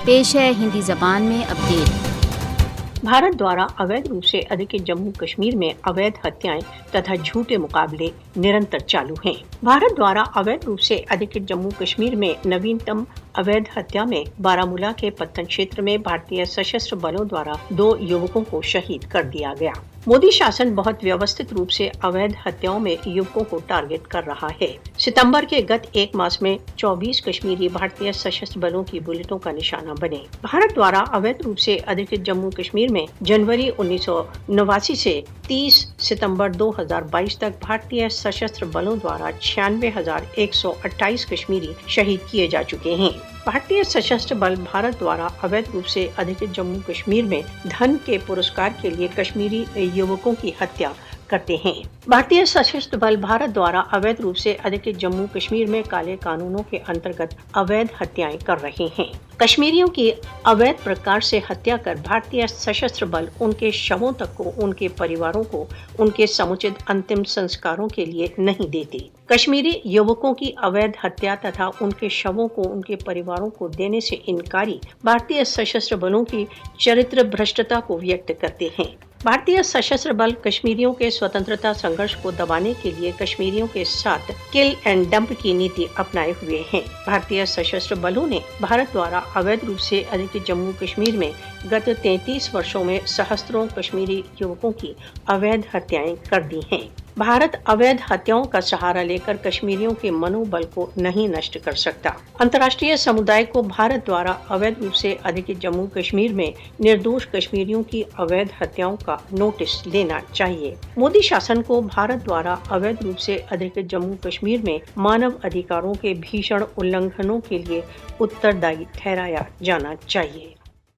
پیش ہے ہندی زبان میں اپڈیٹ۔ بھارت دوارا اویدھ روپ سے ادھکت جموں کشمیر میں اویدھ ہتیائیں تتھا جھوٹے مقابلے نرنتر چالو ہیں۔ بھارت دوارا اویدھ روپ سے ادھکت جموں کشمیر میں نوینتم اویدھ ہتیا میں بارامولہ کے پتن چھیتر میں بھارتیہ سشستر بلوں دوارا 2 یوکوں کو شہید کر دیا گیا۔ مودی شاسن بہت ویوستھت روپ سے اویدھ ہتیاؤں میں یوکوں کو ٹارگٹ کر رہا ہے۔ ستمبر کے گت ایک ماس میں 24 کشمیری بھارتیہ سشستر بلوں کی بلٹوں کا نشانہ بنے۔ بھارت دوارا اویدھ روپ سے ادھکت جموں کشمیر میں جنوری 1989 سے 30 ستمبر 2022 تک بھارتیہ سشستر بلوں دوارا 96,128 کشمیری شہید کیے جا چکے ہیں۔ بھارتیہ سشستر بل بھارت دوارا اویدھ روپ سے ادھکت جموں کشمیر میں دھن کے پرسکار کے لیے کشمیری یوکوں کی ہتیا کرتے ہیں۔ بھارتیہ سشستر بل بھارت دوارا اویدھ روپ سے ادھکت جموں کشمیر میں کالے قانونوں کے انترگت اویدھ ہتیائیں کر رہے ہیں۔ کشمیریوں کی اویدھ پرکار سے ہتیا کر بھارتیہ سشستر بل ان کے شووں تک کو ان کے پریواروں کو ان کے سموچت انتم سنسکاروں کے لیے نہیں دیتے۔ کشمیری یوکوں کی اویدھ ہتیا تتھا ان کے شووں کو ان کے پریواروں کو دینے سے انکاری بھارتیہ سشستر بلوں کی چرتر بھرشٹتا کو ویکت کرتے ہیں۔ بھارتیہ سشستر بل کشمیریوں کے سوتنترتا سنگھرش کو دبانے کے لیے کشمیریوں کے ساتھ کل اینڈ ڈمپ کی نیتی اپنائے ہوئے ہیں۔ بھارتیہ سشستر بلوں نے بھارت دوارا اویدھ روپ سے ادھکت جموں کشمیر میں گت 33 برسوں میں سہستروں کشمیری یوکوں کی اویدھ ہتیائیں کر دی ہیں۔ بھارت اویدھ ہتیاؤں کا سہارا لے کر کشمیریوں کے منوبل کو نہیں نشٹ کر سکتا۔ انترراشٹریہ سمودائے کو بھارت دوارا اویدھ روپ سے ادھکت جموں کشمیر میں نردوش کشمیریوں کی اویدھ ہتیاؤں کا نوٹس لینا چاہیے۔ مودی شاسن کو بھارت دوارا اویدھ روپ سے ادھکت جموں کشمیر میں مانو ادھیکاروں کے بھیشن النگھنوں کے لیے اتردائی ٹھہرایا جانا چاہیے۔